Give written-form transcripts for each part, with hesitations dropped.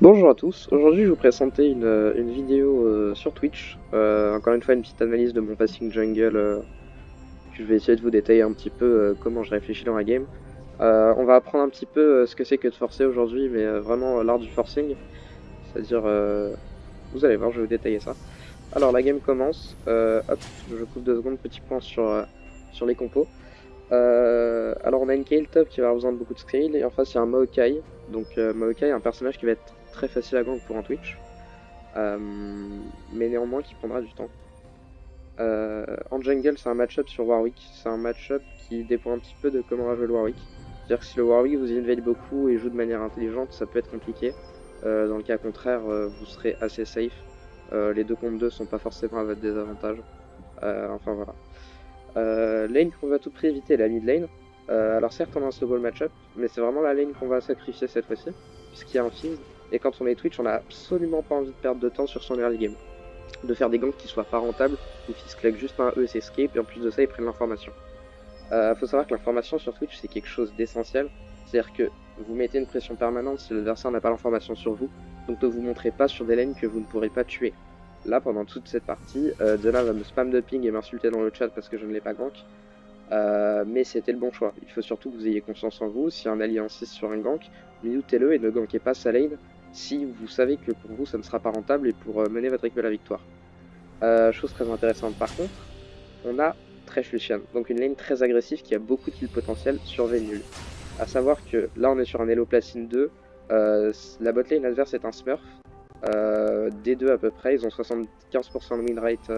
Bonjour à tous, aujourd'hui je vais vous présenter une vidéo sur Twitch, encore une fois une petite analyse de mon passing jungle, que je vais essayer de vous détailler un petit peu comment je réfléchis dans la game. On va apprendre un petit peu ce que c'est que de forcer aujourd'hui, mais vraiment l'art du forcing, c'est-à-dire, vous allez voir, je vais vous détailler ça. Alors la game commence, hop, je coupe 2 secondes, petit point sur les compos. Alors on a une Kayle top qui va avoir besoin de beaucoup de scale, et en face il y a un Maokai. Donc Maokai est un personnage qui va être très facile à gank pour un Twitch, mais néanmoins qui prendra du temps. En jungle c'est un match-up sur Warwick, c'est un match-up qui dépend un petit peu de comment va jouer le Warwick. C'est-à-dire que si le Warwick vous invade beaucoup et joue de manière intelligente, ça peut être compliqué. Dans le cas contraire, vous serez assez safe. Les 2 contre 2 sont pas forcément à votre désavantage. Enfin voilà. Lane qu'on va à tout prix éviter, la mid lane. Alors certes on a un snowball match-up, mais c'est vraiment la lane qu'on va sacrifier cette fois-ci, puisqu'il y a un Fizz, et quand on est Twitch on a absolument pas envie de perdre de temps sur son early game. De faire des ganks qui soient pas rentables, où Fizz claque juste un E et s'escape, et en plus de ça ils prennent l'information. Faut savoir que l'information sur Twitch c'est quelque chose d'essentiel, c'est-à-dire que vous mettez une pression permanente si l'adversaire n'a pas l'information sur vous, donc ne vous montrez pas sur des lanes que vous ne pourrez pas tuer. Là, pendant toute cette partie, Dena va me spam de ping et m'insulter dans le chat parce que je ne l'ai pas gank. Mais c'était le bon choix. Il faut surtout que vous ayez confiance en vous. Si un allié insiste sur un gank, mutez-le et ne gankez pas sa lane si vous savez que pour vous ça ne sera pas rentable et pour mener votre équipe à la victoire. Chose très intéressante par contre, on a Thresh Lucian, donc une lane très agressive qui a beaucoup de kill potentiel sur Vénul. A savoir que là on est sur un Elo Platine 2, la botlane adverse est un Smurf. D2 à peu près, ils ont 75% de win rate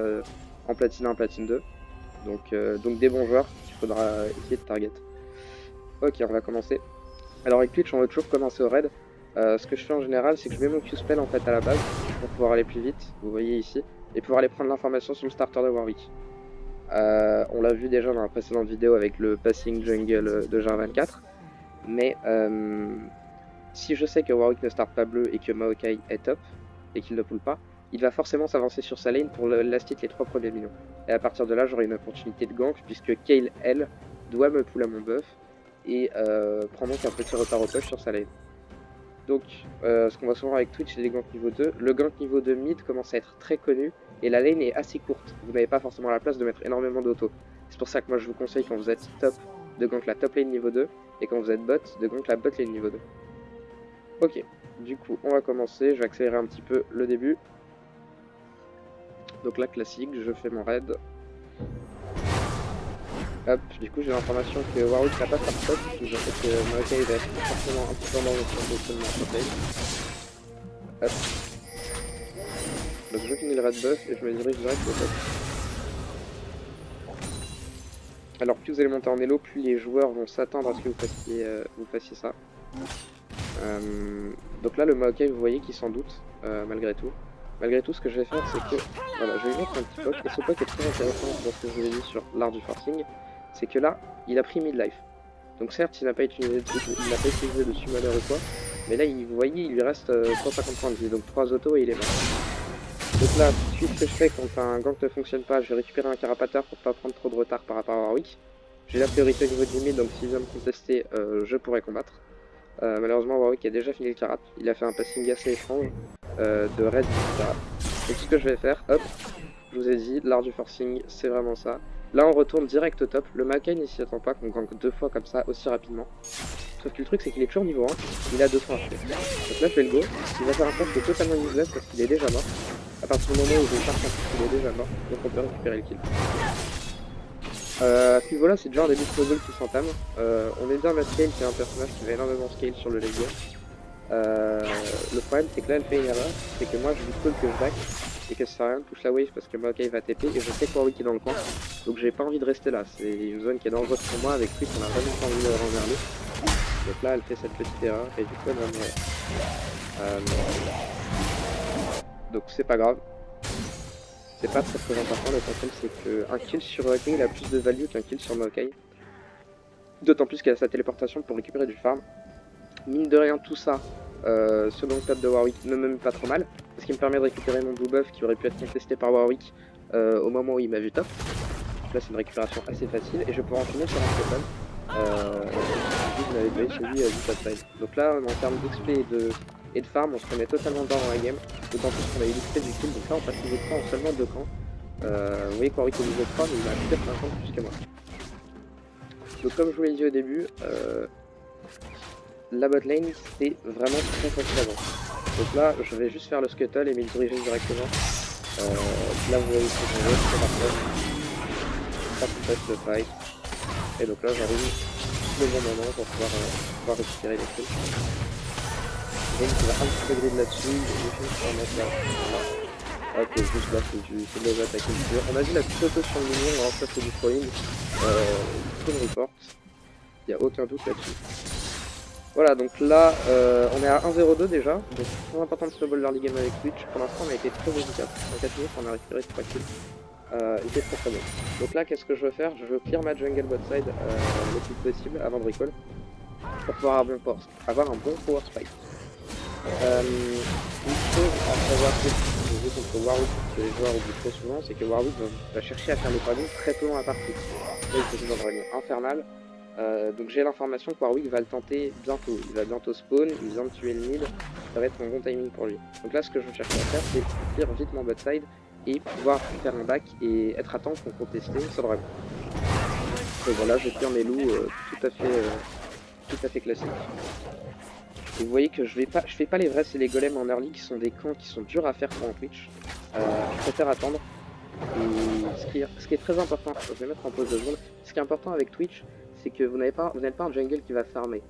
en platine 1, platine 2. Donc des bons joueurs qu'il faudra essayer de target. Ok, on va commencer. Alors avec Twitch, on va toujours commencer au raid. Ce que je fais en général, c'est que je mets mon Q-spell en fait à la base pour pouvoir aller plus vite, vous voyez ici, et pouvoir aller prendre l'information sur le starter de Warwick. On l'a vu déjà dans la précédente vidéo avec le passing jungle de Jar24, mais si je sais que Warwick ne start pas bleu et que Maokai est top, et qu'il ne pull pas, il va forcément s'avancer sur sa lane pour last hit les 3 premiers millions. Et à partir de là, j'aurai une opportunité de gank, puisque Kayle, elle, doit me pull à mon buff, et prend donc un petit retard au push sur sa lane. Donc, ce qu'on va souvent avec Twitch, c'est les ganks niveau 2. Le gank niveau 2 mid commence à être très connu, et la lane est assez courte. Vous n'avez pas forcément la place de mettre énormément d'auto. C'est pour ça que moi je vous conseille, quand vous êtes top, de gank la top lane niveau 2, et quand vous êtes bot, de gank la bot lane niveau 2. Ok, du coup on va commencer, je vais accélérer un petit peu le début. Donc là classique, je fais mon raid. Hop, du coup j'ai l'information que Warwick n'a pas start top, je sais que Maokai va être forcément un petit peu dans le sur le Hop. Donc je finis le raid buff et je me dirige direct au top. Alors plus vous allez monter en elo, plus les joueurs vont s'attendre à ce que vous fassiez ça. Donc là le Maokai vous voyez qu'il s'en doute malgré tout. Malgré tout, ce que je vais faire, c'est que voilà, je vais lui mettre un petit poke, et ce poke est très intéressant dans ce que je vous ai dit sur l'art du forcing, c'est que là, il a pris mid-life. Donc certes, il n'a pas utilisé de summoner ou quoi, mais là, vous voyez, il lui reste 150 points de vie, donc 3 autos et il est mort. Donc là, tout de suite, ce que je fais quand un gank ne fonctionne pas, je vais récupérer un carapateur pour pas prendre trop de retard par rapport à Warwick. J'ai la priorité au niveau du mid, donc s'il vient me contester, je pourrais combattre. Malheureusement, Warwick a déjà fini le carat, il a fait un passing assez étrange. De raid, etc. Donc ce que je vais faire, hop, je vous ai dit, l'art du forcing, c'est vraiment ça. Là on retourne direct au top, le Maokai ne s'y attend pas qu'on gank 2 fois comme ça, aussi rapidement. Sauf que le truc c'est qu'il est toujours niveau 1, il a 200 HP. Donc là je fais le go, il va faire un punch qui est totalement useless parce qu'il est déjà mort. À partir du moment où je charge un punch, il est déjà mort, donc on peut récupérer le kill. À ce niveau-là, c'est déjà un début de snowball qui s'entame. On est bien à Scale qui est un personnage qui va énormément scale sur le late game. Le problème c'est que là elle fait une erreur, c'est que moi je lui call que je back et que ça sert à rien de push la wave parce que Maokai va TP et je sais que Warwick est dans le coin, donc j'ai pas envie de rester là, c'est une zone qui est dangereuse pour moi, avec lui on a vraiment pas envie de rendre vers lui. Donc là elle fait cette petite erreur et du coup elle va mourir. Donc c'est pas grave, c'est pas très important, l'essentiel c'est qu'un kill sur Maokai il a plus de value qu'un kill sur Maokai, d'autant plus qu'elle a sa téléportation pour récupérer du farm. Mine de rien, tout ça, ce long top de Warwick ne me met pas trop mal, parce qu'il me permet de récupérer mon blue buff qui aurait pu être contesté par Warwick au moment où il m'a vu top. Donc là c'est une récupération assez facile et je peux enchaîner sur un stun. Je n'avais pas eu celui du top side. Donc là en termes d'XP et et de farm, on se remet totalement dedans dans la game. D'autant plus qu'on a eu l'XP du kill, donc là on passe niveau 3 en seulement 2 camps. Vous voyez qu'Warwick est niveau 3, mais il a peut-être 50 plus que moi. Donc comme je vous l'ai dit au début, la bot lane c'est vraiment très facile à voir. Donc là je vais juste faire le scuttle et me diriger directement. Là vous voyez ce que j'en veux, c'est parfait. Ça complète le fight. Et donc là j'arrive le bon moment pour pouvoir récupérer les kills. Donc il va un petit peu grid là-dessus, je vais juste remettre là. Ok, juste là c'est de la attaque pure. On a vu la petite auto sur le minion, alors ça c'est du throwing. Full report. Il n'y a aucun doute là-dessus. Voilà, donc là on est à 1-0-2 déjà. Donc c'est très important de snowball l'early game avec Twitch. Pour l'instant on a été très efficace. En 4 minutes on a récupéré 3 kills. Il était très très bon. Donc là qu'est-ce que je veux faire? Je veux clear ma jungle bot side le plus possible avant de recall. Pour pouvoir avoir un bon power spike. Une chose à savoir que je joue contre Warwick, que les joueurs oublient trop souvent, c'est que Warwick va chercher à faire des dragons très peu dans la partie. Là il faut jouer un dragon infernal. Donc j'ai l'information que Warwick va le tenter bientôt. Il va bientôt spawn, il vient de tuer le mid, ça va être un bon timing pour lui. Donc là ce que je cherche à faire c'est clear vite mon bot side et pouvoir faire un back et être à temps pour contester ce dragon. Et voilà, je tire mes loups tout à fait classique. Et vous voyez que je fais pas les vrais, c'est les golems en early qui sont des camps qui sont durs à faire pour un Twitch. Je préfère attendre. Et ce qui est très important, je vais mettre en pause 2 secondes. Ce qui est important avec Twitch, c'est que vous n'êtes pas un jungle qui va farmer.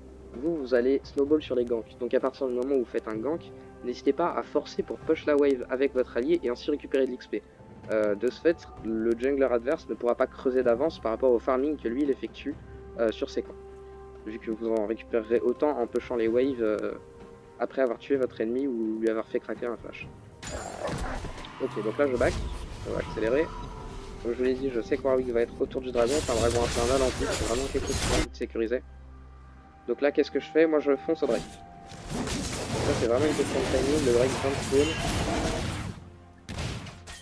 Vous allez snowball sur les ganks. Donc à partir du moment où vous faites un gank, n'hésitez pas à forcer pour push la wave avec votre allié et ainsi récupérer de l'XP. De ce fait, le jungler adverse ne pourra pas creuser d'avance par rapport au farming que lui il effectue sur ses camps. Vu que vous en récupérerez autant en pushant les waves après avoir tué votre ennemi ou lui avoir fait craquer un flash. Ok, donc là je back, ça va accélérer. Comme je vous l'ai dit, je sais que Warwick va être autour du dragon, c'est un dragon infernal en plus, c'est vraiment quelque chose qui a envie de sécuriser. Donc là qu'est-ce que je fais? Moi je fonce au Drake. Ça c'est vraiment une question de timing, le Drake vient de spawn.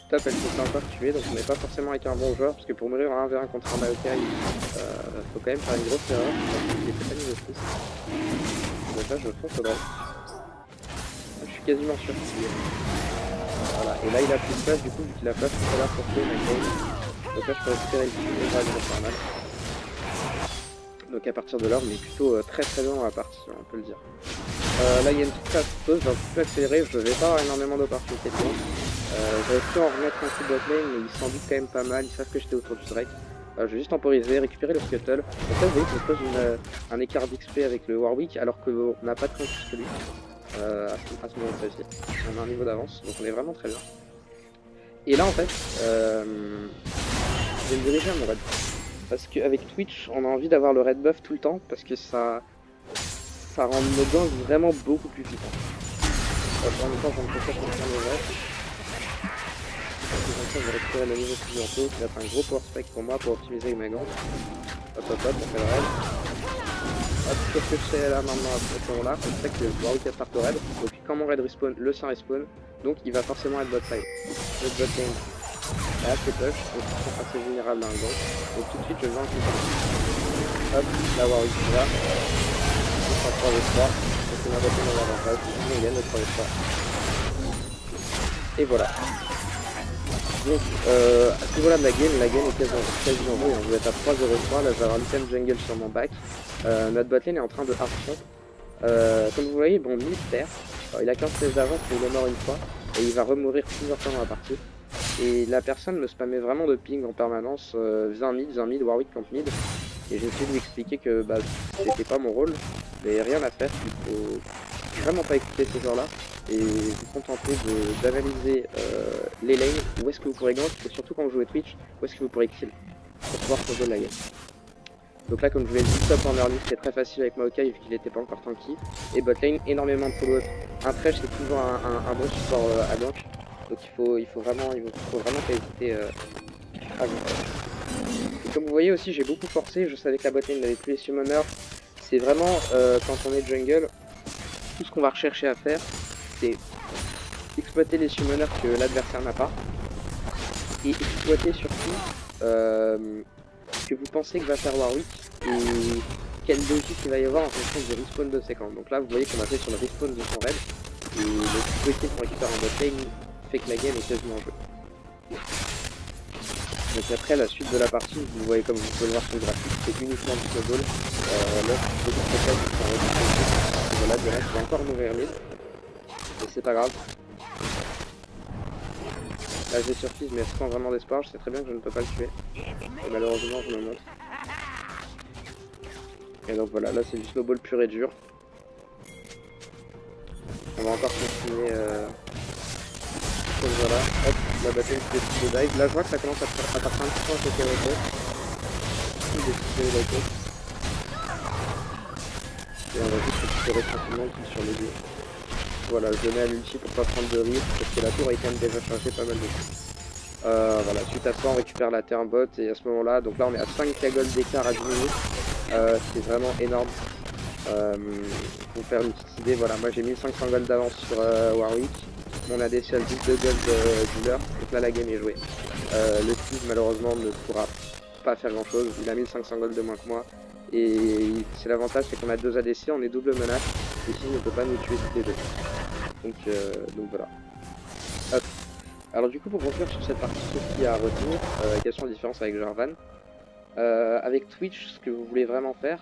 Top, elle s'est encore tuée, donc on n'est pas forcément avec un bon joueur, parce que pour mourir en 1v1 contre un Maokai, faut quand même faire une grosse erreur, il était pas niveau 6. Donc là je fonce au Drake. Je suis quasiment sûr qu'il est. Voilà, et là il a plus de place, du coup vu qu'il a pas tout à l'heure pour tuer ma. Donc là je peux récupérer le dragon infernal. Donc à partir de là on est plutôt très bien dans la partie, on peut le dire. Là il y a une petite phase pause, je vais un petit peu accélérer, je vais pas avoir énormément d'opportunités de lance. J'aurais pu en remettre un coup de bot lane, mais ils s'en doutent quand même pas mal, ils savent que j'étais autour du Drake. Je vais juste temporiser, récupérer le scuttle. Donc là vous voyez que je pose un écart d'XP avec le Warwick alors qu'on n'a pas de camp plus que lui. À ce moment-ci, on a un niveau d'avance, donc on est vraiment très bien. Et là en fait, je vais me diriger à mon red. Parce qu'avec Twitch, on a envie d'avoir le red buff tout le temps, parce que ça rend nos gangs vraiment beaucoup plus vite. En même temps, j'en peux pas faire le vrai. Je vais récupérer le niveau plus bientôt, qui va être un gros power spike pour moi pour optimiser mes gangs. Hop, on fait le raid. Hop, qu'est-ce que je fais là maintenant à ce moment-là? Je sais que le Warwick part au raid. Donc quand mon raid respawn, le sien respawn. Donc il va forcément être bot side. Le bot lane est assez push, donc ils sont assez vulnérables dans le gank. Donc tout de suite je viens en hop, la Warwick est là. Je prends 3v3. Donc c'est ma bot lane en avantage. On gagne le 3v3. Et voilà. Donc à ce niveau-là de la game est quasiment rouille, on doit être à 3-0-3, là je vais avoir l'item jungle sur mon back. Notre botlane est en train de hard champ. Comme vous voyez, bon, militaire, il a 15 pièces d'avance mais il est mort une fois, et il va remourir plusieurs fois dans la partie. Et la personne me spammait vraiment de ping en permanence, viens mid, Warwick contre mid. Et j'ai essayé de lui expliquer que bah, c'était pas mon rôle, mais rien à faire, il faut vraiment pas écouter ces joueurs-là. Et vous contenter d'analyser les lanes, où est-ce que vous pourrez gank, et surtout quand vous jouez Twitch, où est-ce que vous pourrez kill, pour pouvoir sauver la game. Donc là comme je vous l'ai dit, top en early, c'était très facile avec Maokai vu qu'il n'était pas encore tanky. Et botlane, énormément de follow-up. Un Thresh c'est toujours un bon support à gank, donc il faut vraiment pas hésiter à gank. Et comme vous voyez aussi, j'ai beaucoup forcé, je savais que la botlane n'avait plus les summoners. C'est vraiment, quand on est jungle, tout ce qu'on va rechercher à faire, c'est exploiter les summoners que l'adversaire n'a pas, et exploiter surtout ce que vous pensez que va faire Warwick, et quelle logique il va y avoir en fonction du respawn de ses camps. Donc là vous voyez qu'on a fait sur le respawn de son raid, Et le plus possible qu'on récupère en bot lane fait que la game est quasiment jouée. Donc après la suite de la partie, vous voyez comme vous pouvez le voir sur le graphique, c'est uniquement du snowball. Là, je peux vous proposer de faire voilà, de reste, je vais encore mourir mid. Mais c'est pas grave. Là j'ai surprise mais sans vraiment d'espoir, je sais très bien que je ne peux pas le tuer. Et malheureusement je me montre. Et donc voilà, là c'est du snowball pur et dur. On va encore continuer. Donc voilà, hop, la bataille de dive. Là je vois que ça commence à partir un petit peu avec les roquettes. Et on va juste récupérer tranquillement tout sur les deux. Voilà, je mets à l'ulti pour pas prendre de risque parce que la tour est quand même déjà chargée pas mal de temps. Voilà, suite à ça on récupère la terre bot et à ce moment là, donc là on est à 5k gold d'écart à 10 minutes. C'est vraiment énorme. Pour faire une petite idée, voilà, moi j'ai 1500 gold d'avance sur Warwick. Mon ADC a le double de gold dealer, donc là la game est jouée. Le Steve malheureusement ne pourra pas faire grand chose, il a 1500 gold de moins que moi. Et c'est l'avantage, c'est qu'on a 2 ADC, on est double menace, et Steve ne peut pas nous tuer toutes les deux. Donc voilà. Hop. Alors du coup pour conclure sur cette partie, ce qu'il y a à retenir, quelles sont les différences avec Jarvan. Avec Twitch, ce que vous voulez vraiment faire,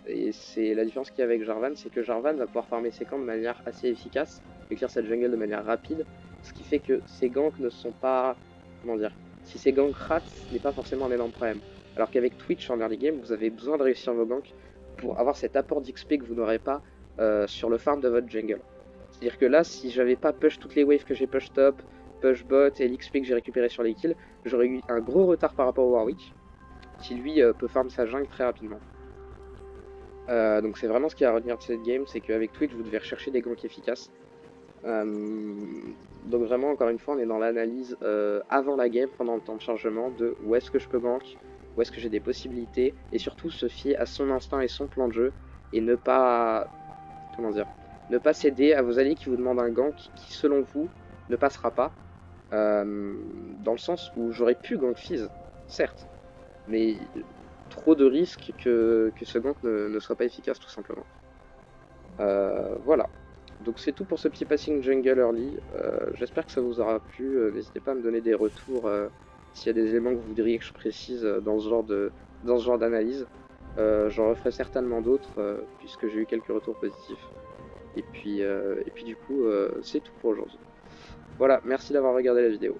et c'est la différence qu'il y a avec Jarvan, c'est que Jarvan va pouvoir farmer ses camps de manière assez efficace, et clear cette jungle de manière rapide, ce qui fait que ses ganks ne sont pas... Comment dire, si ses ganks ratent, ce n'est pas forcément un énorme problème. Alors qu'avec Twitch en early game, vous avez besoin de réussir vos ganks pour avoir cet apport d'XP que vous n'aurez pas sur le farm de votre jungle. C'est-à-dire que là, si j'avais pas push toutes les waves que j'ai push top, push bot et l'XP que j'ai récupéré sur les kills, j'aurais eu un gros retard par rapport au Warwick, qui lui peut farm sa jungle très rapidement. Donc c'est vraiment ce qu'il y a à retenir de cette game, c'est qu'avec Twitch vous devez rechercher des ganks efficaces. Donc vraiment encore une fois on est dans l'analyse avant la game, pendant le temps de chargement, de où est-ce que je peux gank, où est-ce que j'ai des possibilités, et surtout se fier à son instinct et son plan de jeu, et ne pas... Comment dire, ne pas céder à vos alliés qui vous demandent un gank qui selon vous ne passera pas. Dans le sens où j'aurais pu gank Fizz, certes, mais trop de risques que ce gank ne soit pas efficace tout simplement. Voilà, donc c'est tout pour ce petit passing jungle early. J'espère que ça vous aura plu. N'hésitez pas à me donner des retours s'il y a des éléments que vous voudriez que je précise dans ce genre d'analyse. J'en referai certainement d'autres puisque j'ai eu quelques retours positifs. Et puis du coup c'est tout pour aujourd'hui. Voilà, merci d'avoir regardé la vidéo.